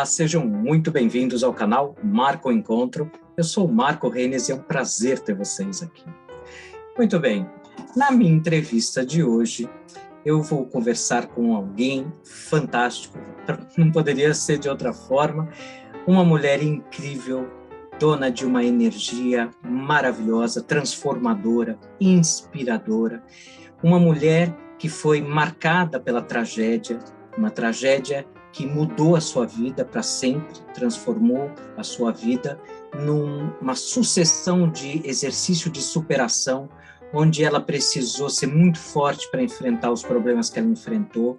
sejam muito bem-vindos ao canal Marco Encontro. Eu sou o Marco Renes e é um prazer ter vocês aqui. Muito bem, na minha entrevista de hoje, eu vou conversar com alguém fantástico, não poderia ser de outra forma, uma mulher incrível, dona de uma energia maravilhosa, transformadora, inspiradora, uma mulher que foi marcada pela tragédia, uma tragédia que mudou a sua vida para sempre, transformou a sua vida numa sucessão de exercício de superação, onde ela precisou ser muito forte para enfrentar os problemas que ela enfrentou.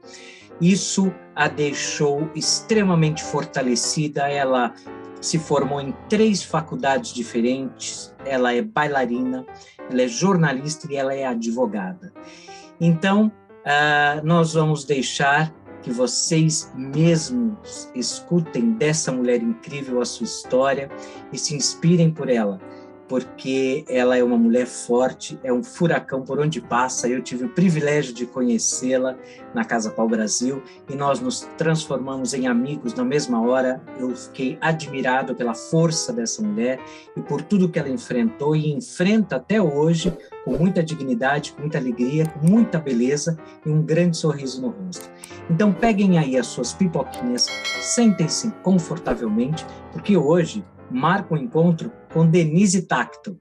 Isso a deixou extremamente fortalecida. Ela se formou em 3 faculdades diferentes, ela é bailarina, ela é jornalista e ela é advogada. Então, nós vamos deixar que vocês mesmos escutem dessa mulher incrível a sua história e se inspirem por ela, porque ela é uma mulher forte, é um furacão por onde passa. Eu tive o privilégio de conhecê-la na Casa Pau Brasil e nós nos transformamos em amigos na mesma hora. Eu fiquei admirado pela força dessa mulher e por tudo que ela enfrentou e enfrenta até hoje, com muita dignidade, com muita alegria, com muita beleza e um grande sorriso no rosto. Então peguem aí as suas pipoquinhas, sentem-se confortavelmente, porque hoje marca um encontro com Denise Tacto.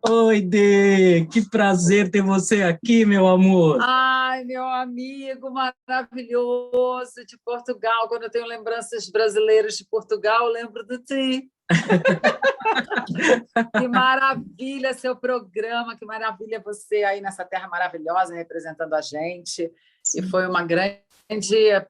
Oi, Dê! Que prazer ter você aqui, meu amor! Ai, meu amigo maravilhoso de Portugal. Quando eu tenho lembranças brasileiras de Portugal, eu lembro de ti. Que maravilha seu programa, que maravilha você aí nessa terra maravilhosa representando a gente. Sim. E foi uma grande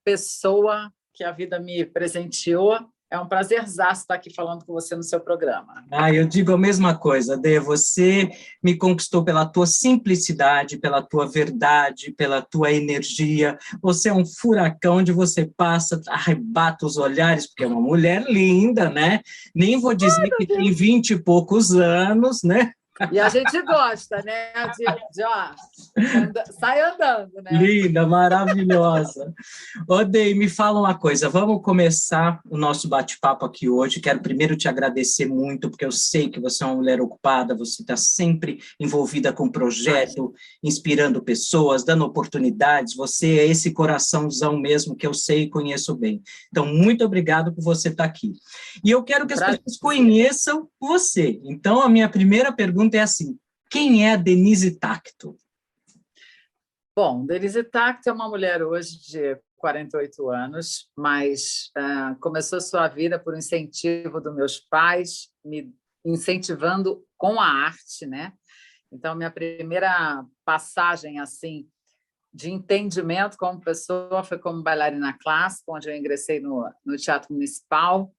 pessoa que a vida me presenteou. É um prazerzaço estar aqui falando com você no seu programa. Eu digo a mesma coisa, Dê. Você me conquistou pela tua simplicidade, pela tua verdade, pela tua energia. Você é um furacão onde você passa, arrebata os olhares, porque é uma mulher linda, né? Nem vou dizer que tem 20 e poucos anos, né? E a gente gosta, né? Sai andando, né? Linda, maravilhosa. Dei, me fala uma coisa, vamos começar o nosso bate-papo aqui hoje. Quero primeiro te agradecer muito, porque eu sei que você é uma mulher ocupada, você está sempre envolvida com projeto, inspirando pessoas, dando oportunidades. Você é esse coraçãozão mesmo que eu sei e conheço bem. Então, muito obrigado por você estar aqui. E eu quero que as pessoas conheçam você. Então, a minha primeira pergunta é assim: quem é a Denise Tacto? Bom, Denise Tacto é uma mulher hoje de 48 anos, mas começou sua vida por incentivo dos meus pais, me incentivando com a arte, né? Então, minha primeira passagem assim de entendimento como pessoa foi como bailarina clássica, onde eu ingressei no Teatro Municipal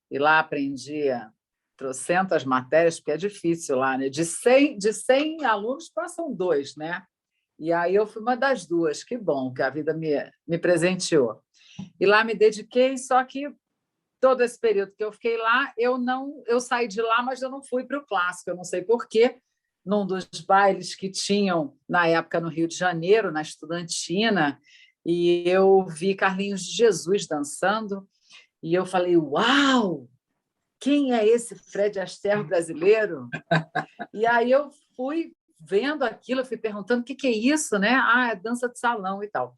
e lá aprendi trocentas matérias, porque é difícil lá, né? De 100 alunos passam 2, né? E aí eu fui uma das 2, que bom que a vida me presenteou. E lá me dediquei, só que todo esse período que eu fiquei lá, eu saí de lá, mas eu não fui para o clássico, eu não sei por quê. Num dos bailes que tinham, na época, no Rio de Janeiro, na Estudantina, e eu vi Carlinhos de Jesus dançando, e eu falei, uau! Quem é esse Fred Astaire brasileiro? E aí eu fui vendo aquilo, eu fui perguntando o que é isso, né? É dança de salão e tal.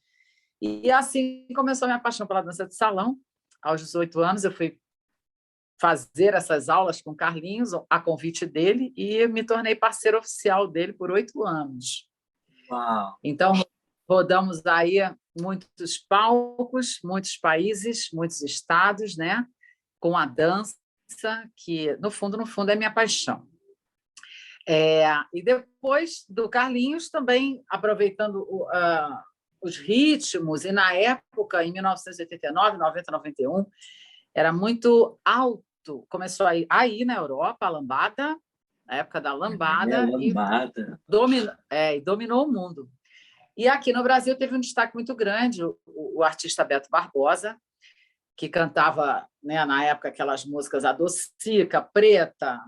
E assim começou a minha paixão pela dança de salão. Aos 18 anos, eu fui fazer essas aulas com Carlinhos, a convite dele, e me tornei parceira oficial dele por 8 anos. Uau. Então, rodamos aí muitos palcos, muitos países, muitos estados, né? Com a dança, que, no fundo, é minha paixão. E depois do Carlinhos, também aproveitando os ritmos, e na época, em 1989, 90, 91, era muito alto. Começou aí na Europa, a lambada, na época da lambada, lambada. E dominou o mundo. E aqui no Brasil teve um destaque muito grande, o artista Beto Barbosa, que cantava, né, na época aquelas músicas Adocica, Preta,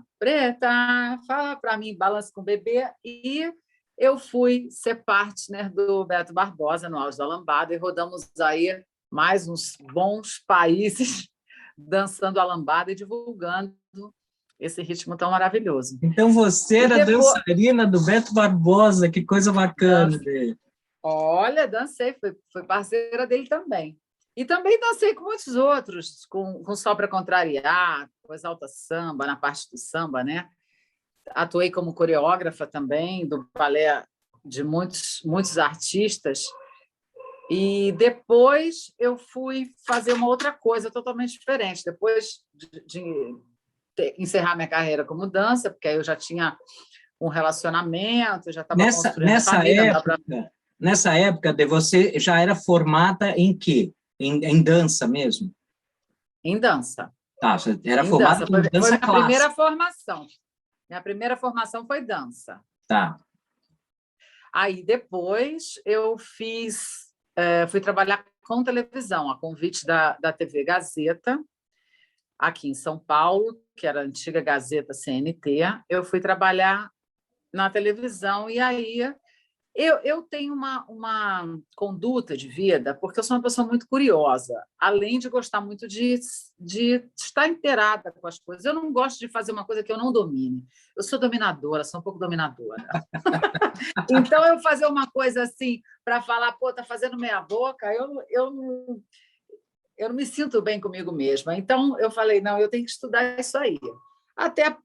fala para mim, Balança com o Bebê, e eu fui ser parte, né, do Beto Barbosa no auge da lambada e rodamos aí mais uns bons países dançando a lambada e divulgando esse ritmo tão maravilhoso. Então, você era dançarina do Beto Barbosa, que coisa bacana dele. Olha, dancei, fui parceira dele também. E também dancei com muitos outros, com Só Para Contrariar, com Exalta Samba, na parte do samba, né? Atuei como coreógrafa também do balé de muitos artistas. E depois eu fui fazer uma outra coisa totalmente diferente. Depois de encerrar minha carreira como dança, porque aí eu já tinha um relacionamento, já estava construindo família. Nessa época, você já era formada em quê? Em dança mesmo? Em dança. Tá, você era formada em dança foi clássica. Minha primeira formação. Minha primeira formação foi dança. Tá. Aí depois eu fui trabalhar com televisão, a convite da TV Gazeta, aqui em São Paulo, que era a antiga Gazeta CNT. Eu fui trabalhar na televisão e aí eu tenho uma conduta de vida, porque eu sou uma pessoa muito curiosa, além de gostar muito de estar inteirada com as coisas. Eu não gosto de fazer uma coisa que eu não domine. Eu sou dominadora, sou um pouco dominadora. Então, eu fazer uma coisa assim, para falar, pô, tá fazendo meia boca, eu não me sinto bem comigo mesma. Então, eu falei, não, eu tenho que estudar isso aí. Até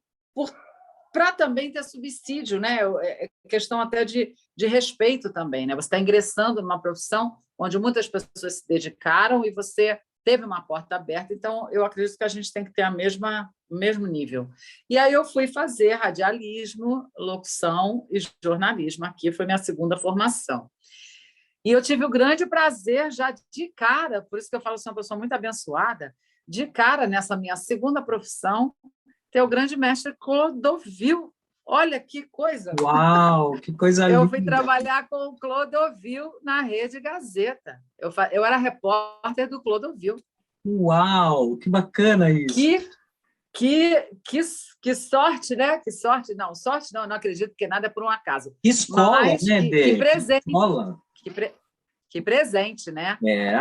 para também ter subsídio, né? É questão até de respeito também, né? Você está ingressando numa profissão onde muitas pessoas se dedicaram e você teve uma porta aberta, então eu acredito que a gente tem que ter o mesmo nível. E aí eu fui fazer radialismo, locução e jornalismo. Aqui foi minha segunda formação. E eu tive o grande prazer, já de cara, por isso que eu falo que sou uma pessoa muito abençoada, de cara nessa minha segunda profissão, ter o grande mestre Clodovil. Olha que coisa! Uau, que coisa linda! Eu fui trabalhar com o Clodovil na Rede Gazeta. Eu era repórter do Clodovil. Uau, que bacana isso! Que sorte, né? Que sorte, não, não acredito, porque nada é por um acaso. Que escola, mas, né, Dê? Que presente. Que escola. Que presente, né? É.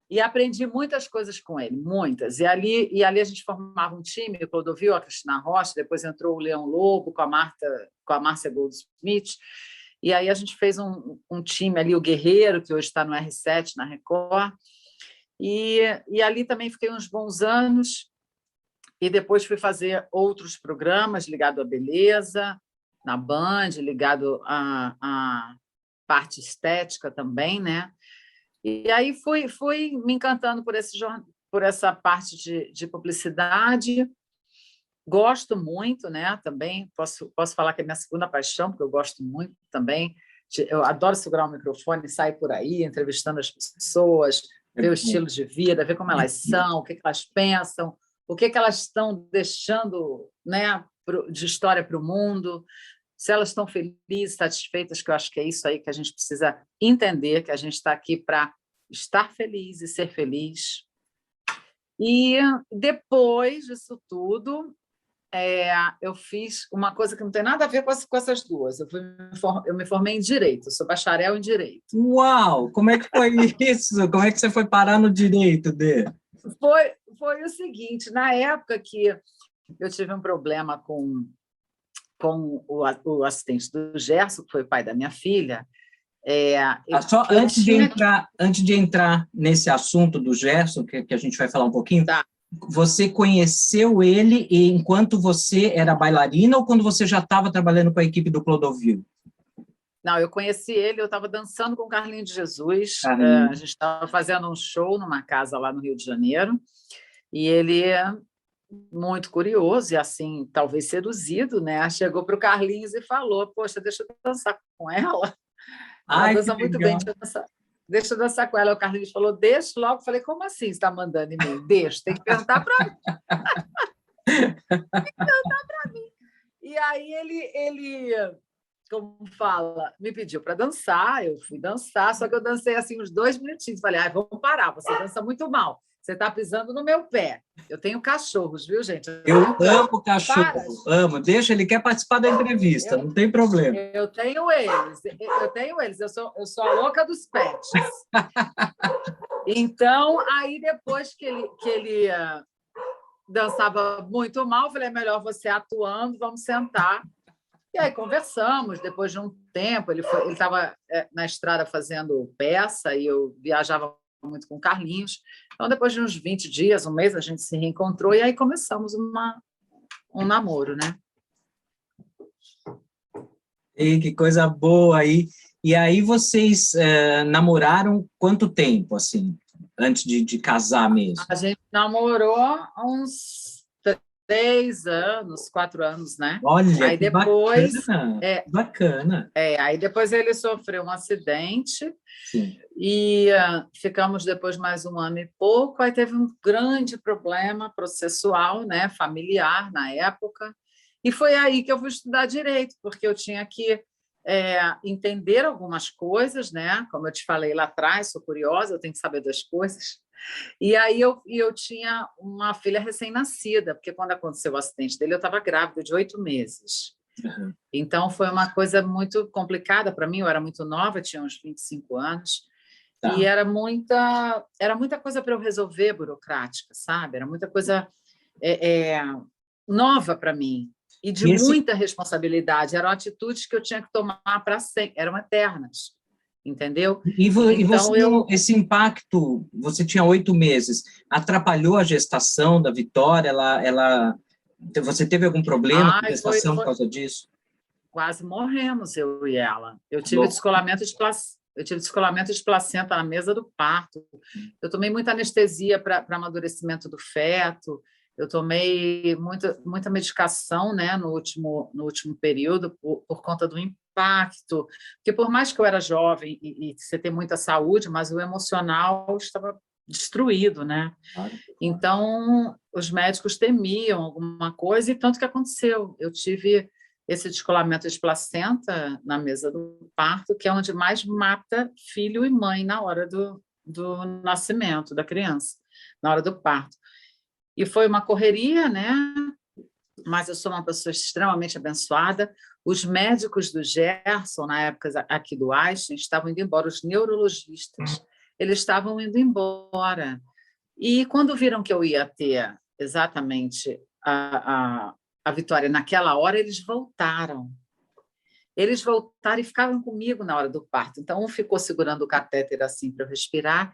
E aprendi muitas coisas com ele, muitas. E ali a gente formava um time, o Clodovil, a Cristina Rocha, depois entrou o Leão Lobo com a Márcia Goldsmith. E aí a gente fez um time ali, o Guerreiro, que hoje está no R7, na Record. E ali também fiquei uns bons anos. E depois fui fazer outros programas ligados à beleza, na Band, ligado à parte estética também, né? E aí fui me encantando por essa parte de publicidade. Gosto muito, né? Também posso falar que é minha segunda paixão, porque eu gosto muito também. Eu adoro segurar o microfone e sair por aí, entrevistando as pessoas, ver o estilo de vida, ver como elas são, o que elas pensam, o que elas estão deixando, né, de história para o mundo, se elas estão felizes, satisfeitas, que eu acho que é isso aí que a gente precisa entender, que a gente está aqui para estar feliz e ser feliz. E depois disso tudo, eu fiz uma coisa que não tem nada a ver com essas duas. Eu me formei em Direito, sou bacharel em Direito. Uau! Como é que foi isso? Como é que você foi parar no Direito, Dê? Foi o seguinte, na época que eu tive um problema com o assistente do Gerson, que foi o pai da minha filha. Antes de entrar nesse assunto do Gerson, que a gente vai falar um pouquinho, tá. Você conheceu ele enquanto você era bailarina ou quando você já estava trabalhando com a equipe do Clodovil? Não, eu conheci ele, eu estava dançando com o Carlinhos de Jesus, a gente estava fazendo um show numa casa lá no Rio de Janeiro, e ele, muito curioso e assim, talvez seduzido, né? Chegou para o Carlinhos e falou, poxa, deixa eu dançar com ela. Ela dança muito bem, deixa eu dançar com ela. O Carlinhos falou, deixa logo. Eu falei, como assim você está mandando em mim? Deixa, tem que perguntar para mim. Tem que perguntar para mim. E aí ele, como fala, me pediu para dançar, eu fui dançar, só que eu dancei assim uns 2 minutinhos. Falei, vamos parar, você dança muito mal. Você está pisando no meu pé. Eu tenho cachorros, viu, gente? Eu amo cachorro, amo. Deixa, ele quer participar da entrevista, não tem problema. Eu tenho eles. Eu sou a louca dos pets. Então, aí depois que ele dançava muito mal, eu falei, é melhor você atuando, vamos sentar. E aí conversamos, depois de um tempo, ele estava na estrada fazendo peça e eu viajava muito com o Carlinhos. Então, depois de uns 20 dias, um mês, a gente se reencontrou e aí começamos um namoro, né? E que coisa boa aí. E aí vocês namoraram quanto tempo, assim, antes de casar mesmo? A gente namorou há uns 3 anos, 4 anos, né? Olha, Aí que depois, bacana, bacana. aí depois ele sofreu um acidente Sim. e ficamos depois mais um ano e pouco. Aí teve um grande problema processual, né, familiar na época. E foi aí que eu fui estudar direito, porque eu tinha que entender algumas coisas, né? Como eu te falei lá atrás, sou curiosa, eu tenho que saber das coisas. E aí eu tinha uma filha recém-nascida, porque quando aconteceu o acidente dele, eu estava grávida de 8 meses. Uhum. Então, foi uma coisa muito complicada para mim. Eu era muito nova, tinha uns 25 anos, Tá. e era muita coisa para eu resolver burocrática, sabe? Era muita coisa nova para mim e de muita responsabilidade. Eram atitudes que eu tinha que tomar para sempre, eram eternas, entendeu? E Então, você, esse impacto, você tinha 8 meses, atrapalhou a gestação da Vitória? Você teve algum problema com a gestação por causa disso? Quase morremos, eu e ela. Eu tive Louco. descolamento de placenta na mesa do parto. Eu tomei muita anestesia para amadurecimento do feto. Eu tomei muita medicação, né, no último período por conta do impacto. Porque por mais que eu era jovem e você tem muita saúde, mas o emocional estava destruído, né? Claro. Então, os médicos temiam alguma coisa e tanto que aconteceu. Eu tive esse descolamento de placenta na mesa do parto, que é onde mais mata filho e mãe na hora do nascimento da criança, na hora do parto. E foi uma correria, né? Mas eu sou uma pessoa extremamente abençoada. Os médicos do Gerson, na época aqui do Einstein, estavam indo embora, os neurologistas, eles estavam indo embora. E quando viram que eu ia ter exatamente a Vitória naquela hora, eles voltaram. Eles voltaram e ficaram comigo na hora do parto. Então, um ficou segurando o catéter assim para eu respirar,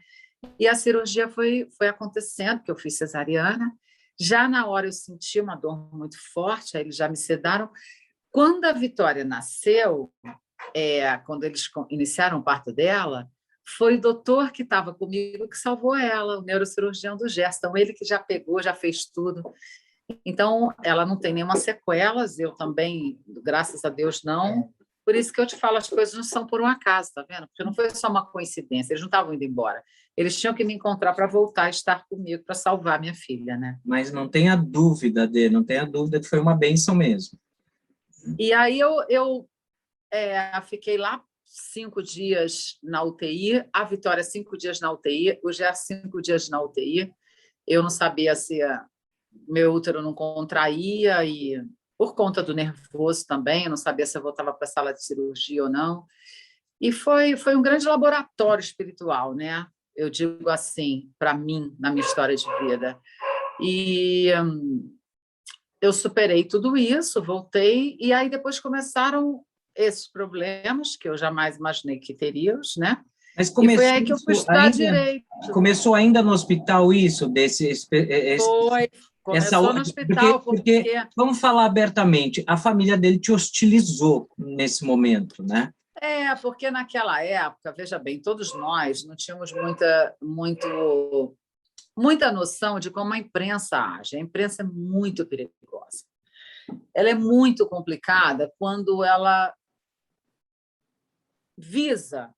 e a cirurgia foi acontecendo, porque eu fiz cesariana. Já na hora eu senti uma dor muito forte, aí eles já me sedaram. Quando a Vitória nasceu, quando eles iniciaram o parto dela, foi o doutor que estava comigo que salvou ela, o neurocirurgião do Gerson. Então, ele que já pegou, já fez tudo. Então, ela não tem nenhuma sequelas, eu também, graças a Deus, não. Por isso que eu te falo, as coisas não são por um acaso, tá vendo? Porque não foi só uma coincidência, eles não estavam indo embora. Eles tinham que me encontrar para voltar a estar comigo, para salvar minha filha, né? Mas não tenha dúvida, não tenha dúvida que foi uma bênção mesmo. E aí eu fiquei lá 5 dias na UTI, a Vitória 5 dias na UTI, o Gerson 5 dias na UTI. Eu não sabia se meu útero não contraía e por conta do nervoso também, eu não sabia se eu voltava para a sala de cirurgia ou não. E foi um grande laboratório espiritual, né? Eu digo assim, para mim, na minha história de vida. E eu superei tudo isso, voltei, e aí depois começaram esses problemas que eu jamais imaginei que teríamos, né? Mas e foi aí que eu fui estudar direito. Começou ainda no hospital isso? Começou no hospital. Porque, vamos falar abertamente, a família dele te hostilizou nesse momento, né? Porque naquela época, veja bem, todos nós não tínhamos muita noção de como a imprensa age. A imprensa é muito perigosa. Ela é muito complicada quando ela visa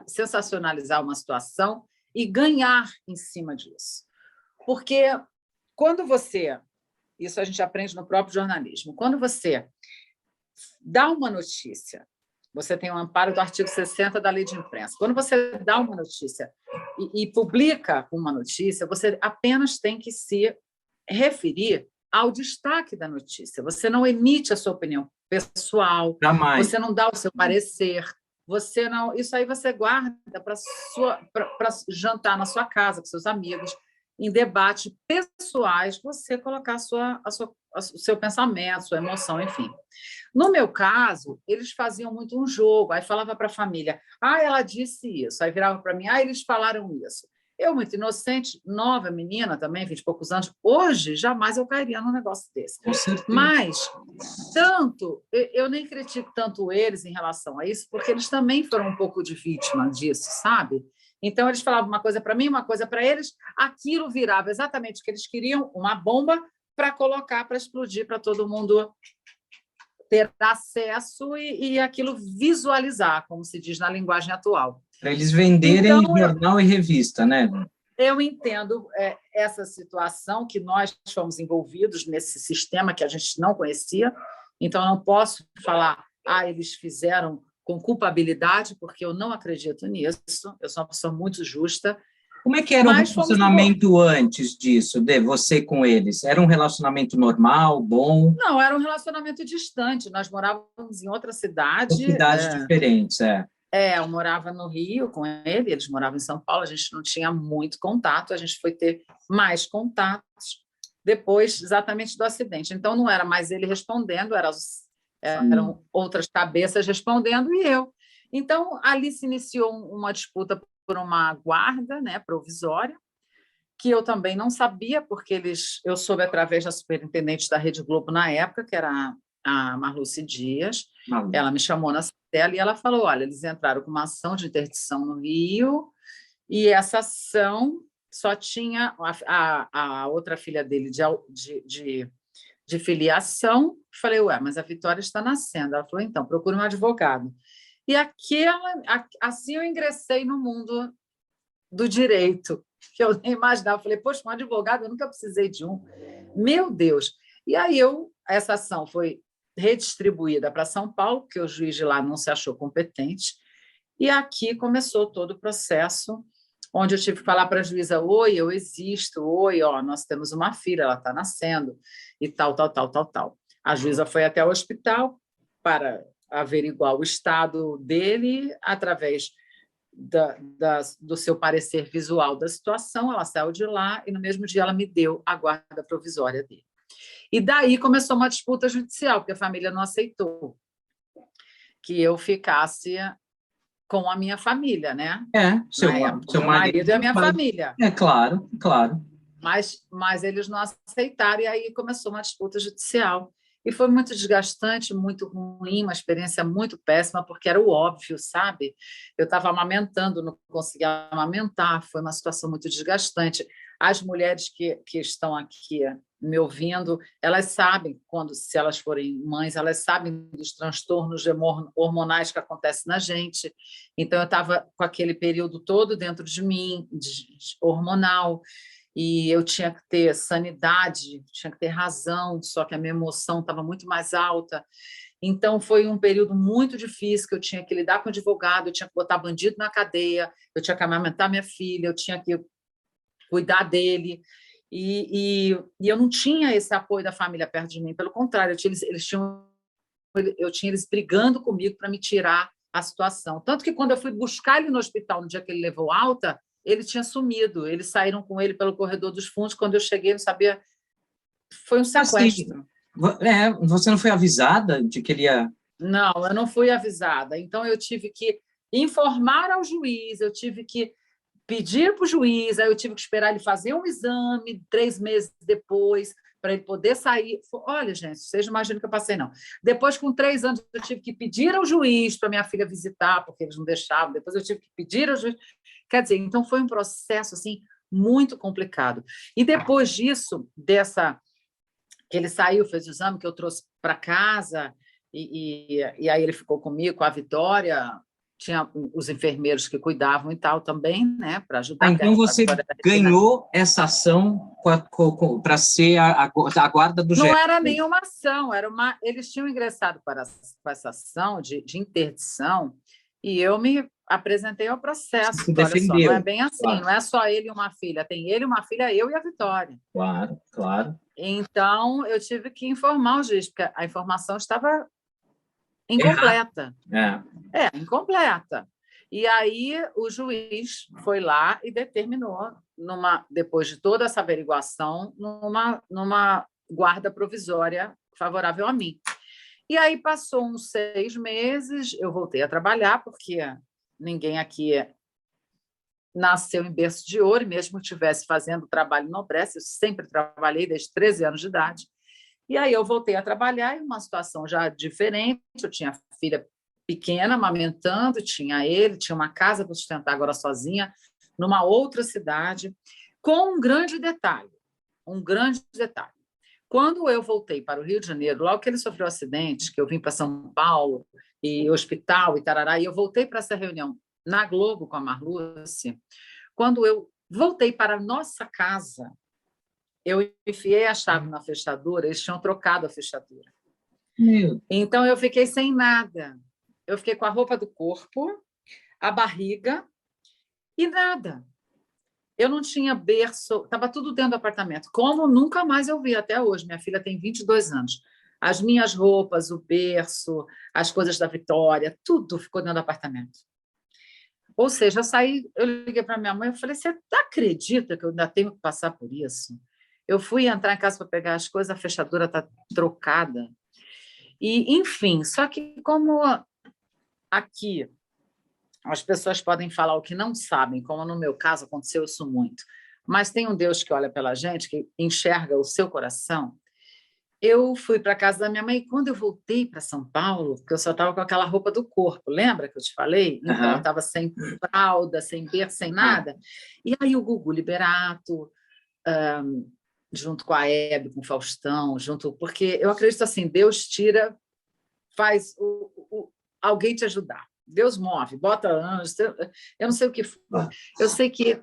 sensacionalizar uma situação e ganhar em cima disso. Porque quando você... Isso a gente aprende no próprio jornalismo. Quando você dá uma notícia, você tem um amparo do artigo 60 da Lei de Imprensa. Quando você dá uma notícia e publica uma notícia, você apenas tem que se referir ao destaque da notícia. Você não emite a sua opinião pessoal, Jamais. você não dá o seu parecer. você não, isso aí você guarda para jantar na sua casa com seus amigos, em debates pessoais, você colocar o seu pensamento, sua emoção, enfim. No meu caso, eles faziam muito um jogo, aí falava para a família, ela disse isso, aí virava para mim, eles falaram isso. Eu, muito inocente, nova menina também, 20 e poucos anos, hoje jamais eu cairia num negócio desse. Com certeza. Mas, eu nem critico tanto eles em relação a isso, porque eles também foram um pouco de vítima disso, sabe? Então, eles falavam uma coisa para mim, uma coisa para eles, aquilo virava exatamente o que eles queriam, uma bomba para colocar, para explodir, para todo mundo ter acesso e aquilo visualizar, como se diz na linguagem atual. Para eles venderem então, jornal e revista, né? Eu entendo essa situação que nós fomos envolvidos nesse sistema que a gente não conhecia, então eu não posso falar, eles fizeram com culpabilidade, porque eu não acredito nisso, eu sou uma pessoa muito justa. Como é que era o relacionamento antes disso, de você com eles? Era um relacionamento normal, bom? Não, era um relacionamento distante, nós morávamos em outra cidade. Cidades diferentes, eu morava no Rio com ele, eles moravam em São Paulo, a gente não tinha muito contato, a gente foi ter mais contatos depois exatamente do acidente. Então, não era mais ele respondendo, eram outras cabeças respondendo e eu. Então, ali se iniciou uma disputa por uma guarda, né, provisória, que eu também não sabia, porque eu soube através da superintendente da Rede Globo na época, que era a Marluce Dias. Ela me chamou na dela e ela falou, olha, eles entraram com uma ação de interdição no Rio e essa ação só tinha a outra filha dele de filiação. Falei, mas a Vitória está nascendo. Ela falou, então, procure um advogado. E assim eu ingressei no mundo do direito, que eu nem imaginava. Falei, poxa, um advogado, eu nunca precisei de um. Meu Deus! E aí essa ação foi redistribuída para São Paulo, porque o juiz de lá não se achou competente, e aqui começou todo o processo, onde eu tive que falar para a juíza, oi, eu existo, oi, nós temos uma filha, ela está nascendo, e tal. A juíza foi até o hospital para averiguar o estado dele através do seu parecer visual da situação. Ela saiu de lá e, no mesmo dia, ela me deu a guarda provisória dele. E daí começou uma disputa judicial, porque a família não aceitou que eu ficasse com a minha família, né? Seu marido e a minha família. Claro. Mas eles não aceitaram, e aí começou uma disputa judicial. E foi muito desgastante, muito ruim, uma experiência muito péssima, porque era o óbvio, sabe? Eu estava amamentando, não conseguia amamentar, foi uma situação muito desgastante. As mulheres que estão aqui me ouvindo, elas sabem, se elas forem mães, elas sabem dos transtornos hormonais que acontecem na gente. Então, eu estava com aquele período todo dentro de mim, hormonal, e eu tinha que ter sanidade, tinha que ter razão, só que a minha emoção estava muito mais alta. Então, foi um período muito difícil, que eu tinha que lidar com o advogado, eu tinha que botar bandido na cadeia, eu tinha que amamentar minha filha, eu tinha que cuidar dele, e eu não tinha esse apoio da família perto de mim, pelo contrário, eu tinha eles brigando comigo para me tirar a situação. Tanto que, quando eu fui buscar ele no hospital, no dia que ele levou alta, ele tinha sumido, eles saíram com ele pelo corredor dos fundos. Quando eu cheguei, não sabia. Foi um sequestro. Você não foi avisada de que ele ia... Não, eu não fui avisada. Então, eu tive que informar ao juiz, eu tive que pedir para o juiz, aí eu tive que esperar ele fazer um exame 3 meses depois, para ele poder sair. Olha, gente, vocês não imaginam que eu passei, não. Depois, com 3 anos, eu tive que pedir ao juiz para minha filha visitar, porque eles não deixavam. Depois, eu tive que pedir ao juiz. Quer dizer, então foi um processo assim muito complicado. E depois disso, que ele saiu, fez o exame, que eu trouxe para casa, e aí ele ficou comigo, com a Vitória, tinha os enfermeiros que cuidavam e tal também, né, para ajudar. Então você ganhou essa ação para ser a guarda do Não era nenhuma ação, eles tinham ingressado com essa ação de interdição, e eu me apresentei ao processo. Se defendeu. Olha só, não é bem assim, claro. Não é só ele e uma filha, tem ele, uma filha, eu e a Vitória. Claro. Então, eu tive que informar o juiz, porque a informação estava incompleta. Incompleta. E aí o juiz foi lá e determinou, depois de toda essa averiguação, numa guarda provisória favorável a mim. E aí passou uns 6 meses, eu voltei a trabalhar, porque ninguém aqui nasceu em berço de ouro, e mesmo que estivesse fazendo trabalho não presta, eu sempre trabalhei desde 13 anos de idade. E aí eu voltei a trabalhar em uma situação já diferente, eu tinha filha pequena, amamentando, tinha uma casa para sustentar agora sozinha, numa outra cidade, com um grande detalhe. Quando eu voltei para o Rio de Janeiro, logo que ele sofreu um acidente, que eu vim para São Paulo, e hospital, e tarará, e eu voltei para essa reunião na Globo com a Marluce, quando eu voltei para a nossa casa, eu enfiei a chave na fechadura, eles tinham trocado a fechadura. Então, eu fiquei sem nada. Eu fiquei com a roupa do corpo, a barriga e nada. Eu não tinha berço, estava tudo dentro do apartamento. Como nunca mais eu vi até hoje. Minha filha tem 22 anos. As minhas roupas, o berço, as coisas da Vitória, tudo ficou dentro do apartamento. Ou seja, eu liguei para minha mãe e falei, você acredita que eu ainda tenho que passar por isso? Eu fui entrar em casa para pegar as coisas, a fechadura está trocada. E, enfim, só que como aqui as pessoas podem falar o que não sabem, como no meu caso aconteceu isso muito, mas tem um Deus que olha pela gente, que enxerga o seu coração. Eu fui para a casa da minha mãe e quando eu voltei para São Paulo, porque eu só estava com aquela roupa do corpo, lembra que eu te falei? Então, eu estava sem fralda, sem berço, sem nada. E aí o Gugu Liberato, junto com a Hebe, com o Faustão, porque eu acredito assim, Deus tira, faz alguém te ajudar. Deus move, bota anjos, eu não sei o que foi. Eu sei que,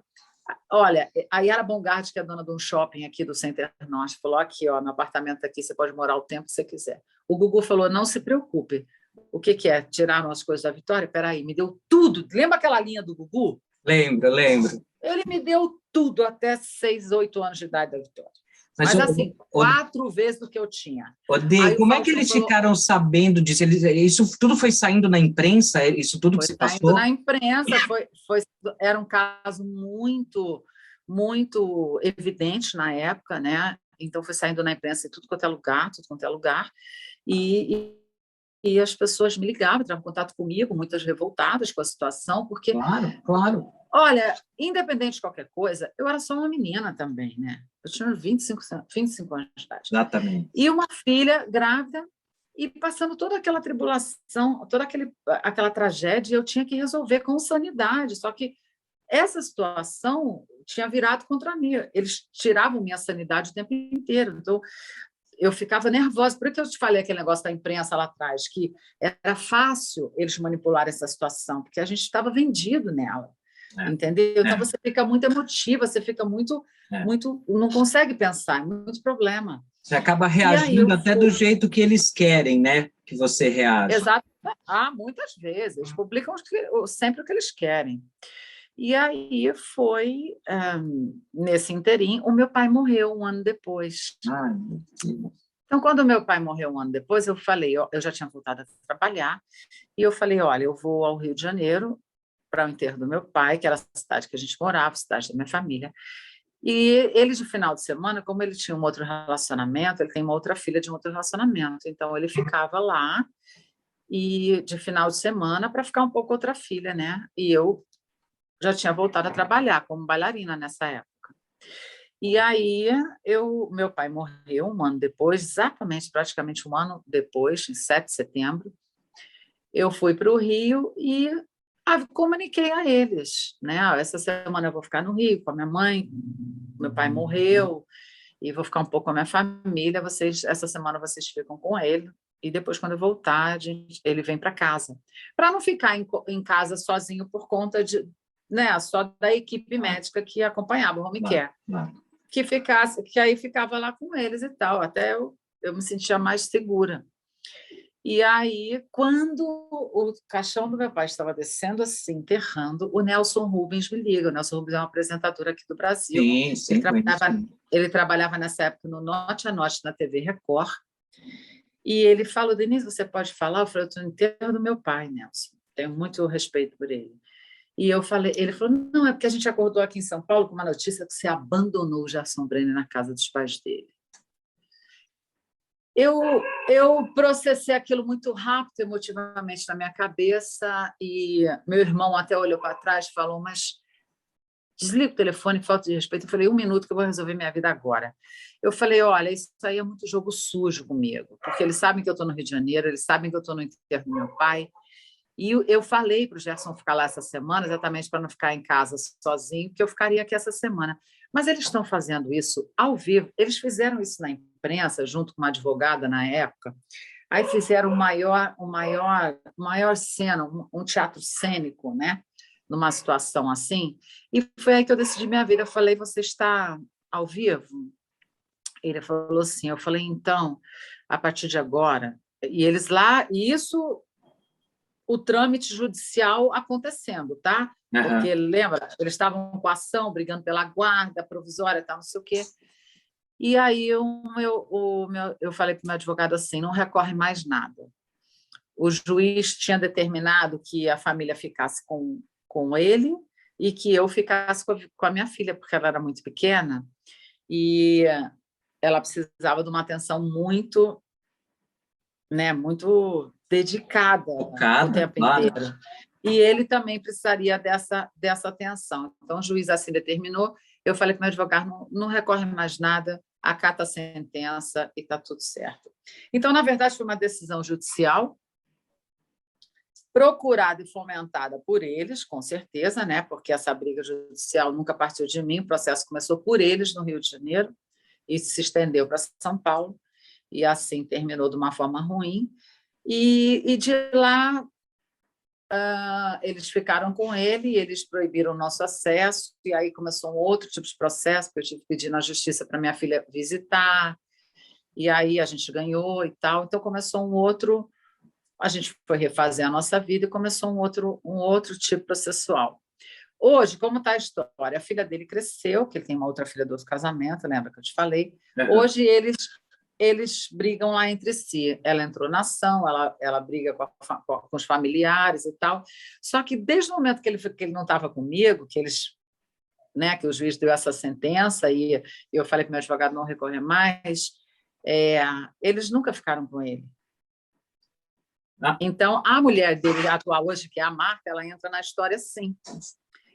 olha, a Yara Bongardi, que é dona de um shopping aqui do Center Norte, falou, aqui, ó, meu apartamento aqui, você pode morar o tempo que você quiser. O Gugu falou, não se preocupe. O que é? Tiraram as coisas da Vitória? Peraí, me deu tudo. Lembra aquela linha do Gugu? Lembro. Ele me deu tudo até 6, 8 anos de idade da Vitória. Mas assim, 4 vezes do que eu tinha. Odê, como é que eles ficaram sabendo disso? Isso tudo foi saindo na imprensa? Isso tudo que se passou? Foi saindo na imprensa. Era um caso muito, muito evidente na época, né? Então, foi saindo na imprensa em tudo quanto é lugar. E as pessoas me ligavam, entravam em contato comigo, muitas revoltadas com a situação, porque... Claro. Olha, independente de qualquer coisa, eu era só uma menina também, né? Eu tinha 25 anos de idade. Exatamente. E uma filha grávida e passando toda aquela tribulação, toda aquela tragédia, eu tinha que resolver com sanidade. Só que essa situação tinha virado contra mim. Eles tiravam minha sanidade o tempo inteiro. Então, eu ficava nervosa. Por isso que eu te falei aquele negócio da imprensa lá atrás, que era fácil eles manipularem essa situação, porque a gente estava vendido nela. Entendeu? Então você fica muito emotiva, você fica muito, não consegue pensar, é muito problema. Você acaba reagindo até do jeito que eles querem, né? Que você reaja. Exato. Muitas vezes. Eles publicam sempre o que eles querem. E aí foi, nesse interim, o meu pai morreu um ano depois. Ai, meu Deus. Então, quando o meu pai morreu um ano depois, eu falei, eu já tinha voltado a trabalhar, e eu falei, olha, eu vou ao Rio de Janeiro para o enterro do meu pai, que era a cidade que a gente morava, a cidade da minha família. E ele, de final de semana, como ele tinha um outro relacionamento, ele tem uma outra filha de um outro relacionamento, então ele ficava lá e de final de semana para ficar um pouco com outra filha, né? E eu já tinha voltado a trabalhar como bailarina nessa época. E aí meu pai morreu um ano depois, exatamente, praticamente um ano depois, em 7 de setembro. Eu fui para o Rio e comuniquei a eles, né? Essa semana eu vou ficar no Rio com a minha mãe, meu pai morreu, e vou ficar um pouco com a minha família, essa semana vocês ficam com ele, e depois, quando eu voltar, ele vem para casa. Para não ficar em casa sozinho por conta de, né, só da equipe médica que acompanhava o home care. Que aí ficava lá com eles e tal, até eu me sentia mais segura. E aí, quando o caixão do meu pai estava descendo assim, enterrando, o Nelson Rubens me liga. O Nelson Rubens é um apresentador aqui do Brasil. Sim, ele trabalhava nessa época no Norte a Norte, na TV Record. E ele falou, Denise, você pode falar? Eu falei, eu estou no enterro do meu pai, Nelson. Tenho muito respeito por ele. E eu falei, ele falou, não, é porque a gente acordou aqui em São Paulo com uma notícia que você abandonou o Gerson Brenner na casa dos pais dele. Eu processei aquilo muito rápido, emotivamente, na minha cabeça, e meu irmão até olhou para trás e falou, mas desliga o telefone, falta de respeito. Eu falei, 1 minuto que eu vou resolver minha vida agora. Eu falei, olha, isso aí é muito jogo sujo comigo, porque eles sabem que eu estou no Rio de Janeiro, eles sabem que eu estou no enterro do meu pai, e eu falei para o Gerson ficar lá essa semana, exatamente para não ficar em casa sozinho, que eu ficaria aqui essa semana. Mas eles estão fazendo isso ao vivo. Eles fizeram isso na imprensa, junto com uma advogada na época. Aí fizeram maior cena, um teatro cênico, né? Numa situação assim. E foi aí que eu decidi minha vida. Eu falei, você está ao vivo? Ele falou assim. Eu falei, então, a partir de agora... E eles lá... E isso... o trâmite judicial acontecendo, tá? Porque, lembra, eles estavam com a ação, brigando pela guarda provisória, tal, não sei o quê. E aí eu falei para o meu advogado assim, não recorre mais nada. O juiz tinha determinado que a família ficasse com ele e que eu ficasse com a minha filha, porque ela era muito pequena e ela precisava de uma atenção muito, né, muito dedicada o tempo inteiro. E ele também precisaria dessa atenção. Então, o juiz assim determinou. Eu falei para o meu advogado, não recorre mais nada, acata a sentença e está tudo certo. Então, na verdade, foi uma decisão judicial, procurada e fomentada por eles, com certeza, né? Porque essa briga judicial nunca partiu de mim, o processo começou por eles no Rio de Janeiro e se estendeu para São Paulo, e assim terminou de uma forma ruim. E de lá eles ficaram com ele, eles proibiram o nosso acesso, e aí começou um outro tipo de processo, que eu tive que pedir na justiça para minha filha visitar, e aí a gente ganhou e tal. Então começou um outro, a gente foi refazer a nossa vida e começou um outro tipo processual. Hoje, como está a história? A filha dele cresceu, que ele tem uma outra filha do outro casamento, lembra que eu te falei? Hoje eles brigam lá entre si. Ela entrou na ação, ela briga com os familiares e tal. Só que desde o momento que ele não estava comigo, né, que o juiz deu essa sentença e eu falei para o meu advogado não recorrer mais, eles nunca ficaram com ele. Então, a mulher dele atual hoje, que é a Marta, ela entra na história sim.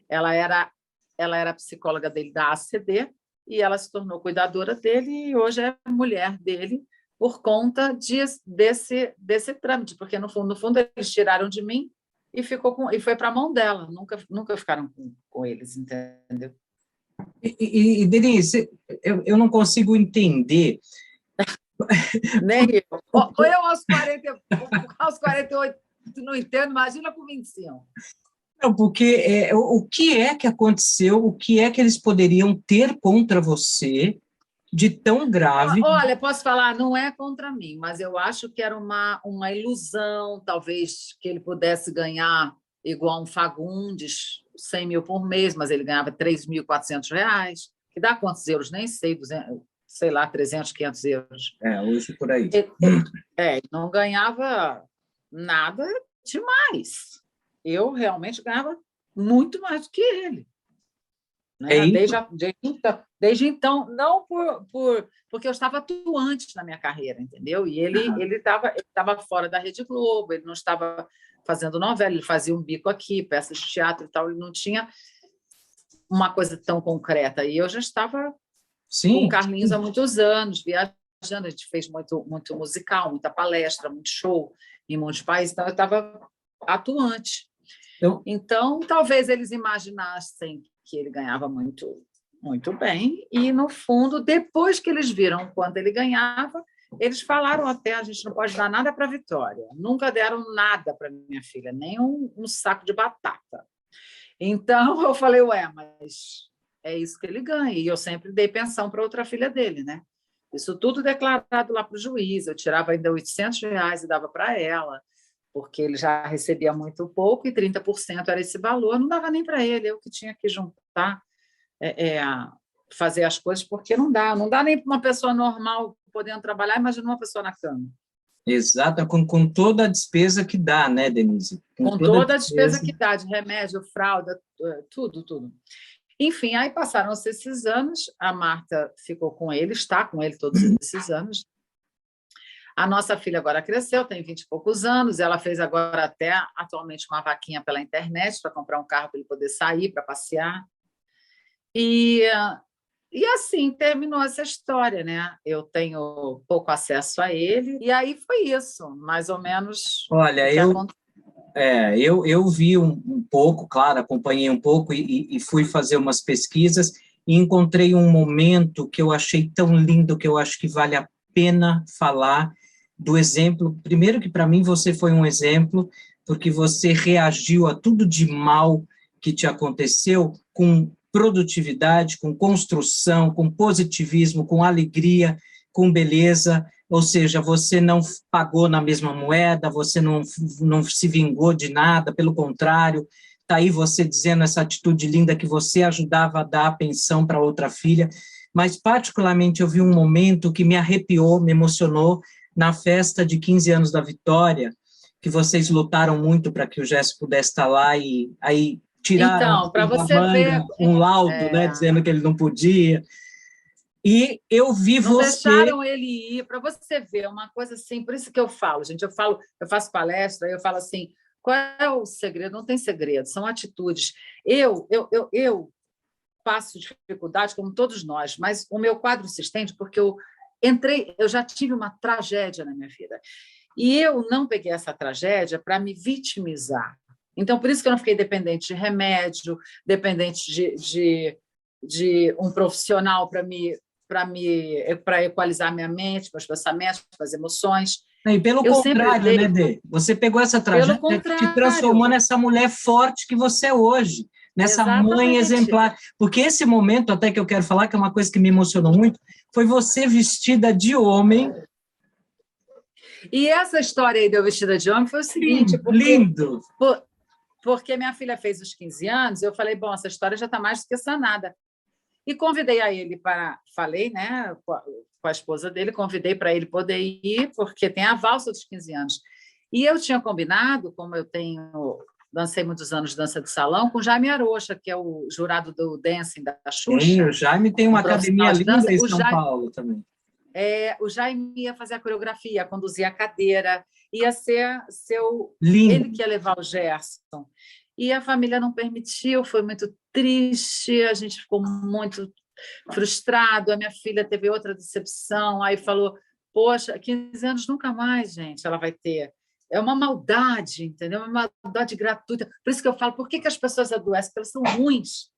Ela era psicóloga dele da ACD, e ela se tornou cuidadora dele e hoje é mulher dele por conta desse trâmite, porque no fundo eles tiraram de mim e foi para a mão dela, nunca ficaram com eles, entendeu? E Denise, eu não consigo entender. Nem eu. Eu aos 48 não entendo, imagina com 25. Não, porque o que é que aconteceu, o que é que eles poderiam ter contra você de tão grave? Olha, posso falar, não é contra mim, mas eu acho que era uma ilusão, talvez, que ele pudesse ganhar igual um Fagundes, 100 mil por mês, mas ele ganhava R$3.400, que dá quantos euros? Nem sei, 200, sei lá, 300, 500 euros. Hoje por aí. Não ganhava nada demais. Eu realmente ganhava muito mais do que ele. Né? Desde então, não porque eu estava atuante na minha carreira, entendeu? E ele estava fora da Rede Globo, ele não estava fazendo novela, ele fazia um bico aqui, peças de teatro e tal, ele não tinha uma coisa tão concreta. E eu já estava com o Carlinhos há muitos anos, viajando, a gente fez muito musical, muita palestra, muito show em muitos países, então eu estava atuante. Então, talvez eles imaginassem que ele ganhava muito, muito bem, e, no fundo, depois que eles viram quanto ele ganhava, eles falaram até, a gente não pode dar nada para a Vitória. Nunca deram nada para minha filha, nem um saco de batata. Então, eu falei, mas é isso que ele ganha. E eu sempre dei pensão para outra filha dele, né? Isso tudo declarado lá para o juiz. Eu tirava ainda R$800 e dava para ela, porque ele já recebia muito pouco e 30% era esse valor, não dava nem para ele, eu que tinha que juntar, fazer as coisas, porque não dá nem para uma pessoa normal podendo trabalhar, imagina uma pessoa na cama. Exato, com toda a despesa que dá, né, Denise? Com toda a despesa que dá, de remédio, fralda, tudo, tudo. Enfim, aí passaram-se esses anos, a Marta ficou com ele, está com ele todos esses anos. A nossa filha agora cresceu, tem 20 e poucos anos, ela fez agora até atualmente uma vaquinha pela internet para comprar um carro para ele poder sair, para passear. E assim terminou essa história, né? Eu tenho pouco acesso a ele, e aí foi isso, mais ou menos. Olha, o que aconteceu. eu vi um pouco, claro, acompanhei um pouco e fui fazer umas pesquisas e encontrei um momento que eu achei tão lindo que eu acho que vale a pena falar do exemplo. Primeiro que para mim você foi um exemplo, porque você reagiu a tudo de mal que te aconteceu com produtividade, com construção, com positivismo, com alegria, com beleza. Ou seja, você não pagou na mesma moeda, você não se vingou de nada, pelo contrário, está aí você dizendo essa atitude linda que você ajudava a dar a pensão para outra filha, mas particularmente eu vi um momento que me arrepiou, me emocionou, na festa de 15 anos da Vitória, que vocês lutaram muito para que o Gesso pudesse estar lá e aí tiraram Então, para da você manga ver, um laudo, né, dizendo que ele não podia. E eu vi não você... deixaram ele ir, para você ver uma coisa assim. Por isso que eu falo, gente, eu faço palestra, eu falo assim, qual é o segredo? Não tem segredo, são atitudes. Eu passo dificuldade, como todos nós, mas o meu quadro se estende porque eu já tive uma tragédia na minha vida. E eu não peguei essa tragédia para me vitimizar. Então, por isso que eu não fiquei dependente de remédio, dependente de um profissional para equalizar minha mente, meus pensamentos, as emoções. E pelo Eu sempre contrário, né, dei. Dê? Você pegou essa Pelo tragédia que te transformou contrário, nessa mulher forte que você é hoje, nessa mãe exatamente. exemplar. Porque esse momento, até que eu quero falar, que é uma coisa que me emocionou muito, foi você vestida de homem. E essa história aí de eu vestida de homem foi o seguinte, Lindo! porque minha filha fez os 15 anos, eu falei, bom, essa história já está mais do que sanada. E convidei a ele falei, né, com a esposa dele, convidei para ele poder ir, porque tem a valsa dos 15 anos. E eu tinha combinado, como eu dancei muitos anos de dança de salão, com Jaime Arocha, que é o jurado do dancing da Xuxa. O Jaime tem uma academia De linda dança. em São Paulo também. O Jaime ia fazer a coreografia, conduzir a cadeira, ia ser Lindo. ele que ia levar o Gerson. E a família não permitiu, foi muito triste, a gente ficou muito frustrado, a minha filha teve outra decepção, aí falou, poxa, 15 anos nunca mais, gente, ela vai ter. É uma maldade, entendeu? Uma maldade gratuita. Por isso que eu falo, por que as pessoas adoecem? Porque elas são ruins.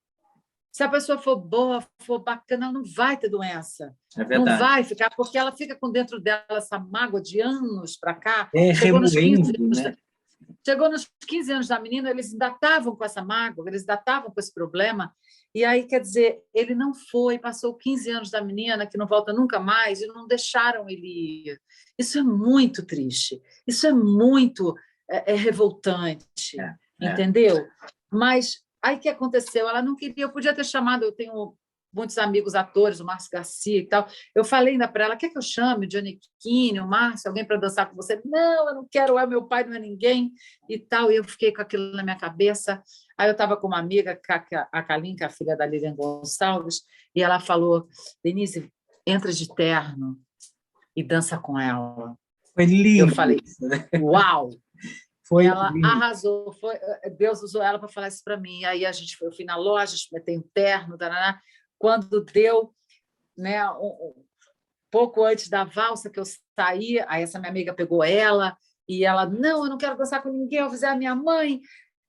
Se a pessoa for boa, for bacana, ela não vai ter doença. É Não verdade. vai ficar, porque ela fica com dentro dela essa mágoa de anos para cá. Chegou nos 15 anos, né? Chegou nos 15 anos da menina, eles ainda estavam com essa mágoa, eles ainda estavam com esse problema. E aí, quer dizer, ele não foi, passou 15 anos da menina, que não volta nunca mais, e não deixaram ele ir. Isso é muito triste, isso é muito revoltante, entendeu? Mas aí o que aconteceu? Ela não queria, eu podia ter chamado, eu tenho muitos amigos atores, o Márcio Garcia e tal. Eu falei ainda para ela, quer que eu chame o Johnny Quini, o Márcio, alguém para dançar com você? Não, eu não quero, meu pai não é ninguém e tal. E eu fiquei com aquilo na minha cabeça. Aí eu estava com uma amiga, a Kalinka, a filha da Lilian Gonçalves, e ela falou, Denise, entra de terno e dança com ela. Foi lindo. Eu falei, uau! Ela lindo. arrasou, Deus usou ela para falar isso para mim. Aí eu fui na loja, experimentei um terno, taraná. Quando deu, né, pouco antes da valsa que eu saí, aí essa minha amiga pegou ela e ela, não, eu não quero dançar com ninguém, eu vou avisar a minha mãe,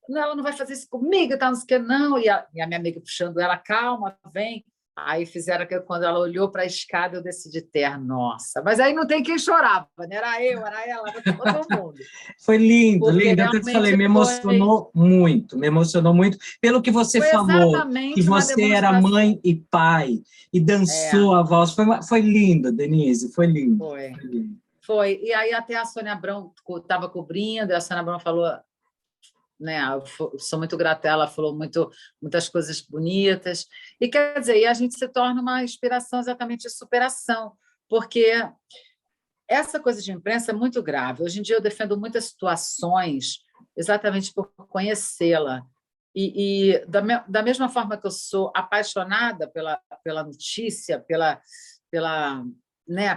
não, ela não vai fazer isso comigo, tá, não sei o que, não. E a minha amiga puxando ela, calma, vem. Aí fizeram que quando ela olhou para a escada, eu decidi ter, nossa. Mas aí não tem quem chorava, né? Era eu, era ela, era todo mundo. Foi lindo, porque lindo. Eu te falei, me emocionou muito, pelo que você falou, que você era mãe e pai, e dançou a valsa. Foi lindo, Denise, foi lindo. Foi. E aí até a Sônia Abrão estava cobrindo, e a Sônia Abrão falou, né, eu sou muito grata a ela, falou muitas coisas bonitas. E quer dizer, e a gente se torna uma inspiração exatamente de superação, porque essa coisa de imprensa é muito grave. Hoje em dia eu defendo muitas situações exatamente por conhecê-la. Da mesma forma que eu sou apaixonada pela notícia,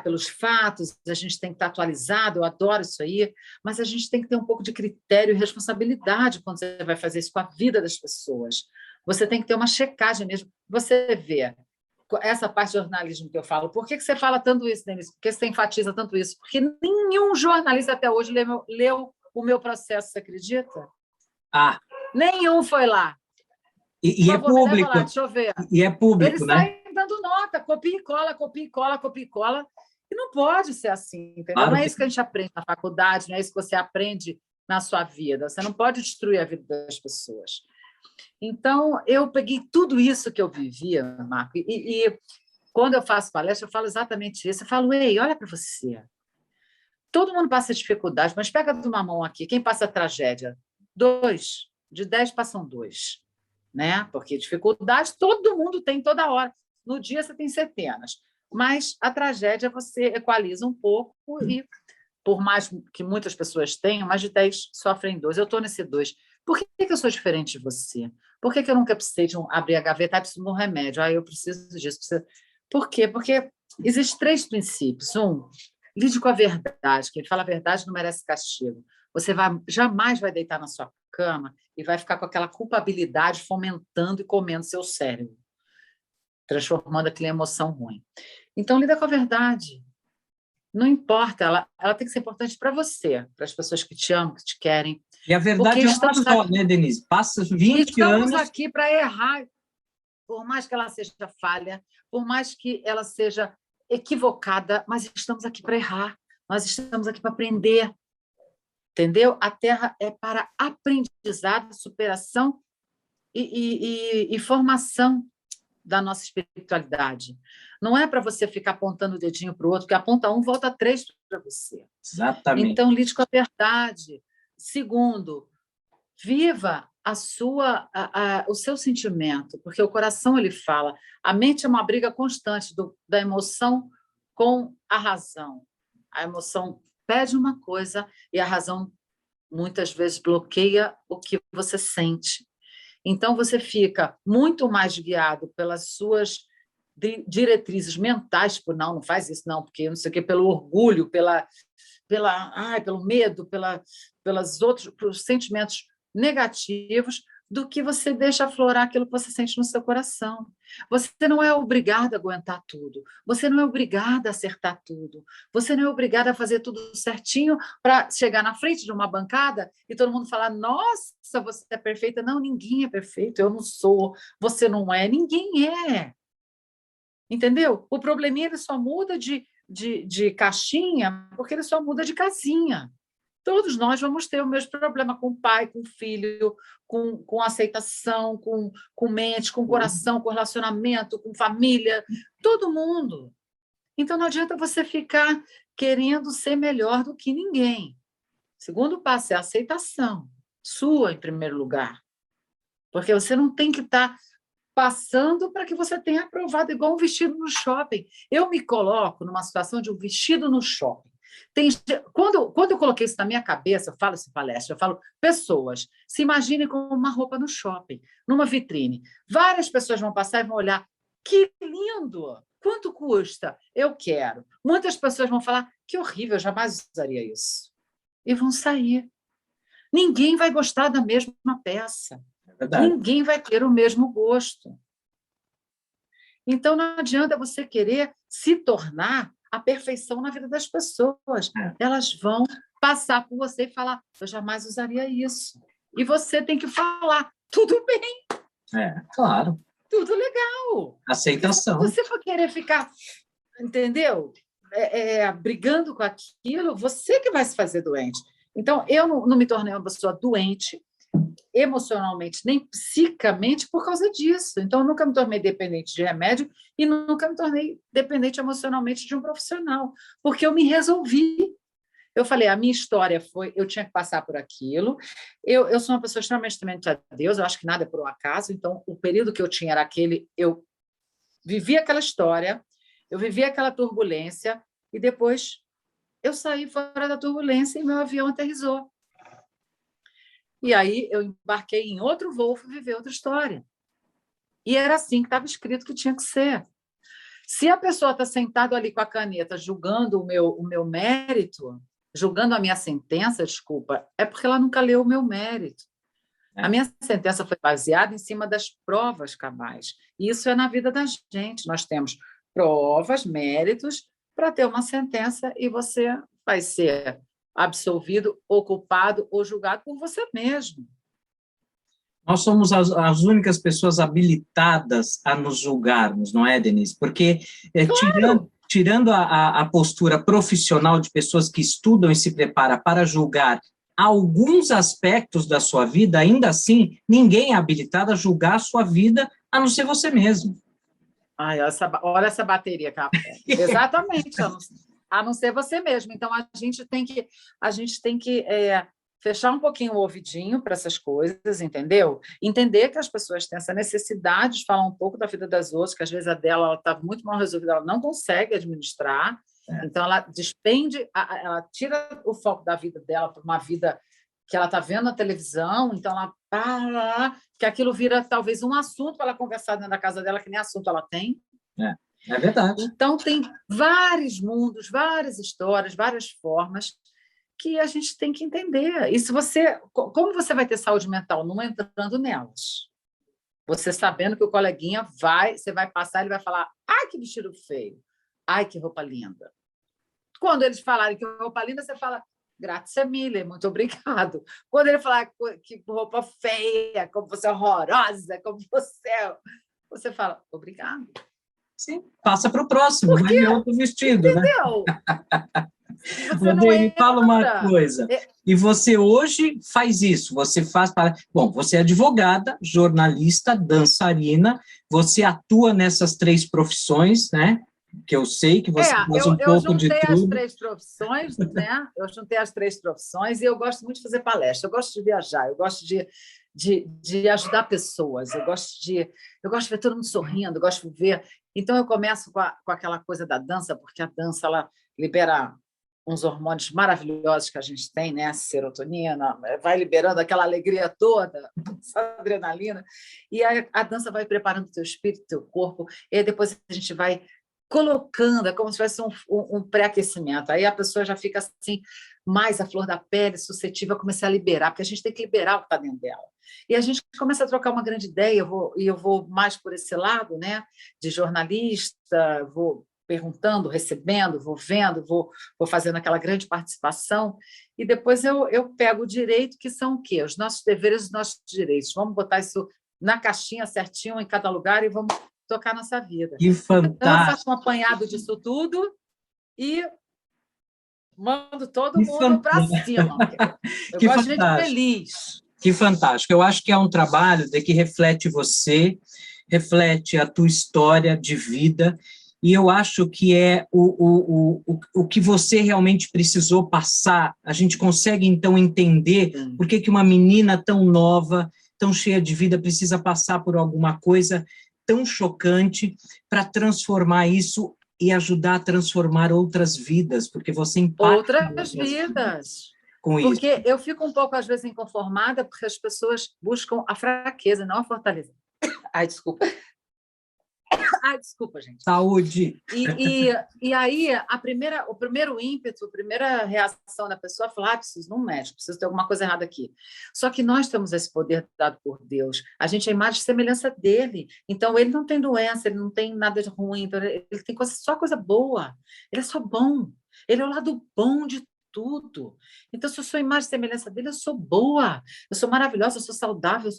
pelos fatos, a gente tem que estar atualizado, eu adoro isso aí, mas a gente tem que ter um pouco de critério e responsabilidade quando você vai fazer isso com a vida das pessoas. Você tem que ter uma checagem mesmo. Você vê essa parte de jornalismo que eu falo. Por que você fala tanto isso, Denise? Por que você enfatiza tanto isso? Porque nenhum jornalista até hoje leu o meu processo, você acredita? Ah, Nenhum foi lá. e é favor, me leva público. lá, deixa eu ver. E é público, Eles né? saem dando nota, copia e cola, copia e cola, copia e cola. E não pode ser assim, entendeu? Claro Não é que isso que a gente aprende na faculdade, não é isso que você aprende na sua vida. Você não pode destruir a vida das pessoas. Então, eu peguei tudo isso que eu vivia, Marco, e quando eu faço palestra, eu falo exatamente isso. Eu falo, ei, olha para você. Todo mundo passa dificuldade, mas pega de uma mão aqui. Quem passa tragédia? 2. De 10 passam 2. Né? Porque dificuldade todo mundo tem toda hora. No dia você tem centenas. Mas a tragédia você equaliza um pouco e, por mais que muitas pessoas tenham, mais de 10 sofrem 2. Eu estou nesse 2. Por que eu sou diferente de você? Por que eu nunca precisei de abrir a gaveta e preciso de um remédio? Eu preciso disso. Por quê? Porque existem 3 princípios. Lide com a verdade. Quem fala a verdade não merece castigo. Você jamais vai deitar na sua cama e vai ficar com aquela culpabilidade fomentando e comendo seu cérebro, transformando aquela emoção ruim. Então, lida com a verdade. Não importa, ela tem que ser importante para você, para as pessoas que te amam, que te querem. E a verdade é uma só, né, Denise? Passa 20 anos... Estamos aqui para errar, por mais que ela seja falha, por mais que ela seja equivocada, mas estamos aqui para errar, nós estamos aqui para aprender, entendeu? A Terra é para aprendizado, superação e formação da nossa espiritualidade. Não é para você ficar apontando o dedinho para o outro, porque aponta um, volta 3 para você. Exatamente. Então, lide com a verdade. Segundo, viva o seu sentimento, porque o coração ele fala. A mente é uma briga constante da emoção com a razão. A emoção pede uma coisa e a razão muitas vezes bloqueia o que você sente. Então, você fica muito mais guiado pelas suas diretrizes mentais, tipo, não faz isso, não, porque não sei o quê, pelo orgulho, pelo medo, pelos sentimentos negativos, do que você deixa aflorar aquilo que você sente no seu coração. Você não é obrigado a aguentar tudo, você não é obrigado a acertar tudo, você não é obrigado a fazer tudo certinho para chegar na frente de uma bancada e todo mundo falar, nossa, você é perfeita. Não, ninguém é perfeito, eu não sou, você não é, ninguém é. Entendeu? O probleminha ele só muda de caixinha porque ele só muda de casinha. Todos nós vamos ter o mesmo problema com o pai, com o filho, com aceitação, com mente, com coração, com relacionamento, com família, todo mundo. Então, não adianta você ficar querendo ser melhor do que ninguém. Segundo passo é a aceitação, sua em primeiro lugar. Porque você não tem que estar passando para que você tenha aprovado, igual um vestido no shopping. Eu me coloco numa situação de um vestido no shopping. Quando eu coloquei isso na minha cabeça, eu falo essa palestra, eu falo, pessoas, se imaginem com uma roupa no shopping, numa vitrine. Várias pessoas vão passar e vão olhar, que lindo! Quanto custa? Eu quero. Muitas pessoas vão falar, que horrível, eu jamais usaria isso. E vão sair. Ninguém vai gostar da mesma peça. Ninguém vai ter o mesmo gosto. Então, não adianta você querer se tornar a perfeição na vida das pessoas. Elas vão passar por você e falar, eu jamais usaria isso. E você tem que falar, tudo bem. Claro. Tudo legal. Aceitação. Porque se você for querer ficar, entendeu? Brigando com aquilo, você que vai se fazer doente. Então, eu não me tornei uma pessoa doente emocionalmente, nem psicamente por causa disso. Então, eu nunca me tornei dependente de remédio e nunca me tornei dependente emocionalmente de um profissional, porque eu me resolvi. Eu falei, a minha história foi, eu tinha que passar por aquilo, eu sou uma pessoa extremamente temente a Deus, eu acho que nada é por um acaso, então o período que eu tinha era aquele, eu vivi aquela história, eu vivi aquela turbulência e depois eu saí fora da turbulência e meu avião aterrissou. E aí eu embarquei em outro voo para viver outra história. E era assim que estava escrito que tinha que ser. Se a pessoa está sentada ali com a caneta julgando o meu mérito, julgando a minha sentença, desculpa, é porque ela nunca leu o meu mérito. A minha sentença foi baseada em cima das provas cabais. E isso é na vida da gente. Nós temos provas, méritos, para ter uma sentença e você vai ser absolvido, ou culpado, ou julgado por você mesmo. Nós somos as únicas pessoas habilitadas a nos julgarmos, não é, Denise? Porque Claro. tirando a postura profissional de pessoas que estudam e se preparam para julgar alguns aspectos da sua vida, ainda assim, ninguém é habilitado a julgar a sua vida, a não ser você mesmo. Ai, olha essa bateria, cara. Exatamente, a não ser você mesmo. Então, a gente tem que fechar um pouquinho o ouvidinho para essas coisas, entendeu? Entender que as pessoas têm essa necessidade de falar um pouco da vida das outras, que às vezes a dela está muito mal resolvida, ela não consegue administrar, então ela despende, ela tira o foco da vida dela para uma vida que ela está vendo na televisão, então ela para, que aquilo vira talvez um assunto para ela conversar dentro da casa dela, que nem assunto ela tem. É verdade. Então, tem vários mundos, várias histórias, várias formas que a gente tem que entender. E como você vai ter saúde mental? Não entrando nelas. Você sabendo que o coleguinha você vai passar, ele vai falar, ai, que vestido feio, ai, que roupa linda. Quando eles falarem que roupa linda, você fala, grazie mille, muito obrigado. Quando ele falar que roupa feia, como você é horrorosa, como você fala, obrigado. Sim, passa para o próximo, vai ver outro vestido, entendeu? Né? Me fala uma coisa. E você hoje faz isso? Você faz para. Bom, você é advogada, jornalista, dançarina, você atua nessas 3 profissões, né? Que eu sei que você faz um pouco de tudo. Eu juntei as 3 profissões, né? Eu juntei as 3 profissões e eu gosto muito de fazer palestra, eu gosto de viajar, eu gosto de ajudar pessoas, eu gosto de ver todo mundo sorrindo, eu gosto de ver. Então, eu começo com aquela coisa da dança, porque a dança ela libera uns hormônios maravilhosos que a gente tem, né? Serotonina, vai liberando aquela alegria toda, essa adrenalina, e a dança vai preparando o teu espírito, o teu corpo, e aí depois a gente vai colocando, é como se fosse um pré-aquecimento. Aí a pessoa já fica assim, mais à flor da pele, suscetível a começar a liberar, porque a gente tem que liberar o que está dentro dela. E a gente começa a trocar uma grande ideia, eu vou mais por esse lado, né? De jornalista, vou perguntando, recebendo, vou vendo, vou fazendo aquela grande participação, e depois eu pego o direito, que são o quê? Os nossos deveres e os nossos direitos. Vamos botar isso na caixinha certinho em cada lugar e vamos tocar nossa vida. Que fantástico. Então, eu faço um apanhado disso tudo e mando todo mundo para cima. Eu gosto de gente feliz. Que fantástico. Eu acho que é um trabalho que reflete você, reflete a tua história de vida, e eu acho que é o que você realmente precisou passar. A gente consegue, então, entender por que uma menina tão nova, tão cheia de vida, precisa passar por alguma coisa tão chocante para transformar isso e ajudar a transformar outras vidas, porque você impacta outras vidas. Com isso. Porque eu fico um pouco, às vezes, inconformada, porque as pessoas buscam a fraqueza, não a fortaleza. Ai, desculpa. Ai, desculpa, gente. Saúde. E aí, o primeiro ímpeto, a primeira reação da pessoa é falar, preciso de um médico, preciso ter alguma coisa errada aqui. Só que nós temos esse poder dado por Deus. A gente é a imagem e semelhança dele. Então, ele não tem doença, ele não tem nada de ruim, então ele tem só coisa boa. Ele é só bom. Ele é o lado bom de tudo. Então, se eu sou a imagem e semelhança dele, eu sou boa, eu sou maravilhosa, eu sou saudável,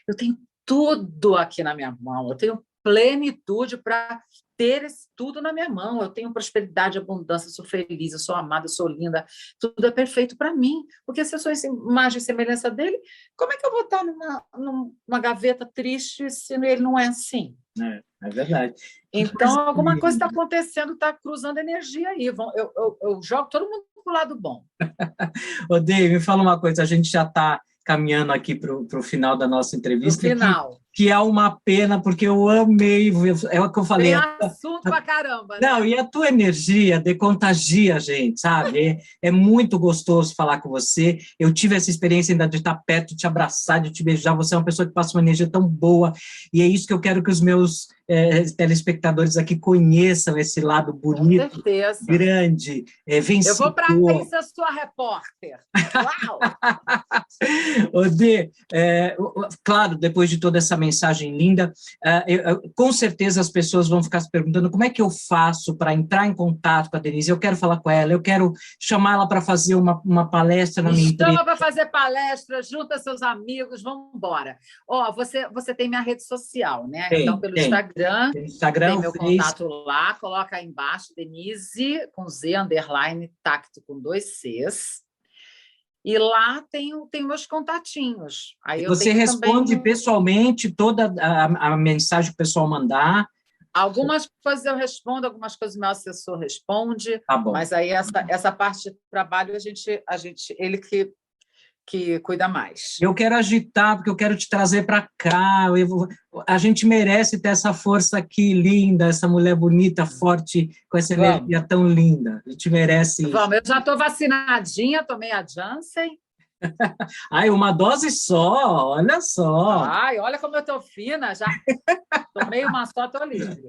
eu tenho tudo aqui na minha mão, eu tenho plenitude para ter tudo na minha mão, eu tenho prosperidade, abundância, eu sou feliz, eu sou amada, eu sou linda, tudo é perfeito para mim, porque se eu sou a imagem e semelhança dele, como é que eu vou estar numa gaveta triste se ele não é assim? É verdade. Então, alguma coisa está acontecendo, está cruzando energia aí. Eu jogo todo mundo para o lado bom. Ô, Dave, me fala uma coisa, a gente já está caminhando aqui para o final da nossa entrevista. No final. que é uma pena, porque eu amei, é o que eu falei. Tem assunto pra caramba, né? Não, e a tua energia decontagia a gente, sabe? É muito gostoso falar com você. Eu tive essa experiência ainda de estar perto, de te abraçar, de te beijar. Você é uma pessoa que passa uma energia tão boa, e é isso que eu quero que os meus telespectadores aqui conheçam, esse lado bonito, com certeza, grande, vencedor. Eu vou para aí ser sua repórter. Uau! Odê, claro, depois de toda essa mensagem linda, com certeza as pessoas vão ficar se perguntando como é que eu faço para entrar em contato com a Denise. Eu quero falar com ela, eu quero chamá-la para fazer uma palestra na minha empresa. Chama para fazer palestra, junta seus amigos, vamos embora. Você tem minha rede social, né? Então, pelo Instagram, tem meu contato lá, coloca aí embaixo, Denise, com Z, _ Tacto, com 2 Cs. E lá tem meus contatinhos. Aí você responde pessoalmente toda a mensagem que o pessoal mandar? Algumas coisas eu respondo, algumas coisas meu assessor responde, tá bom. Mas aí essa parte de trabalho ele que cuida mais. Eu quero agitar, porque eu quero te trazer para cá. A gente merece ter essa força aqui linda, essa mulher bonita, forte, com essa energia tão linda. A gente merece isso. Vamos, eu já estou vacinadinha, tomei a Janssen. Ai, uma dose só, olha só. Ai, olha como eu estou fina, já tomei uma só, estou livre.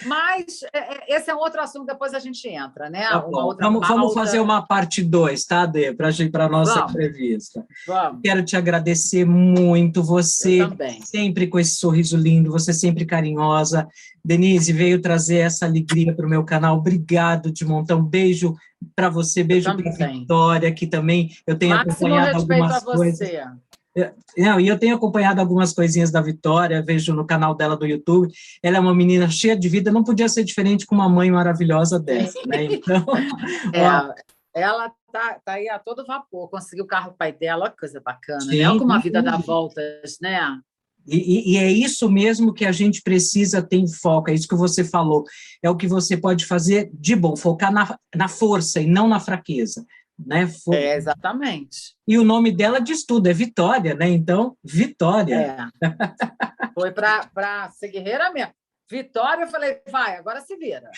Mas esse é um outro assunto, depois a gente entra, né? Tá vamos fazer uma parte 2, tá, Dê? Para a nossa entrevista. Vamos. Quero te agradecer muito, você sempre com esse sorriso lindo, você sempre carinhosa. Denise veio trazer essa alegria para o meu canal. Obrigado de montão. Beijo para você, beijo para a Vitória, que também eu tenho acompanhado algumas coisas. Não, e eu tenho acompanhado algumas coisinhas da Vitória, vejo no canal dela do YouTube. Ela é uma menina cheia de vida, não podia ser diferente com uma mãe maravilhosa dessa, né? Então, ela tá aí a todo vapor, conseguiu o carro do pai dela, olha que coisa bacana, né? Olha como a vida dá voltas, né? E é isso mesmo que a gente precisa ter em foco, é isso que você falou, é o que você pode fazer de bom, focar na força e não na fraqueza. Né? Exatamente. E o nome dela diz tudo, é Vitória, né? Então, Vitória. Foi para ser guerreira mesmo. Vitória, eu falei, vai, agora se vira.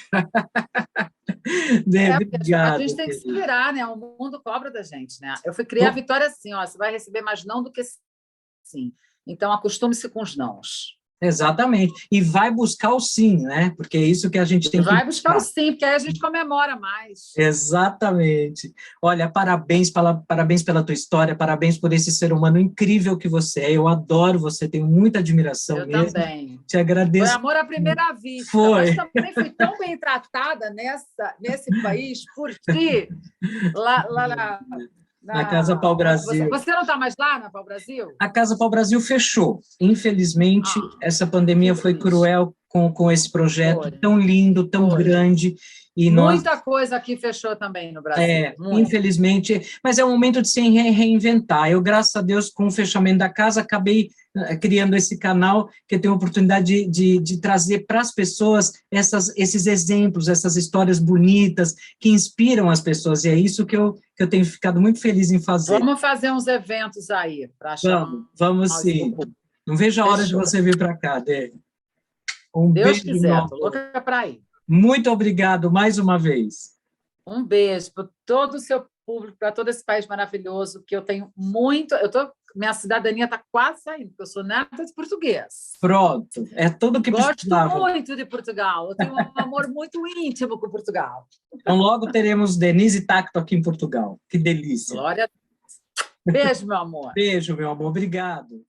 Obrigado, a gente tem que se virar, né? O mundo cobra da gente, né? Eu fui criar a Vitória assim, ó, você vai receber mais não do que sim. Então, acostume-se com os nãos. Exatamente. E vai buscar o sim, né? Porque é isso que a gente tem que... Vai buscar o sim, porque aí a gente comemora mais. Exatamente. Olha, parabéns pela tua história, parabéns por esse ser humano incrível que você é. Eu adoro você, tenho muita admiração mesmo. Eu também. Te agradeço. Foi amor à primeira vista. Foi. Mas também fui tão bem tratada nesse país, porque lá na Casa Pau Brasil. Você não está mais lá na Pau Brasil? A Casa Pau Brasil fechou. Infelizmente, essa pandemia foi cruel com esse projeto tão lindo, tão grande. E muita coisa aqui fechou também no Brasil. Infelizmente, mas é um momento de se reinventar. Eu, graças a Deus, com o fechamento da casa, acabei criando esse canal que tem a oportunidade de trazer para as pessoas esses exemplos, essas histórias bonitas que inspiram as pessoas, e é isso que eu tenho ficado muito feliz em fazer. Vamos fazer uns eventos aí para chamar. Vamos sim. Não vejo a hora de você vir para cá, Dê. Deus quiser, estou louca para ir. Muito obrigado mais uma vez. Um beijo para todo o seu público, para todo esse país maravilhoso, que eu tenho muito... Minha cidadania está quase saindo, porque eu sou neta de português. Pronto, é tudo que precisava. Gosto muito de Portugal, eu tenho um amor muito íntimo com Portugal. Então, logo teremos Denise Tacto aqui em Portugal. Que delícia. Glória a Deus. Beijo, meu amor. Beijo, meu amor. Obrigado.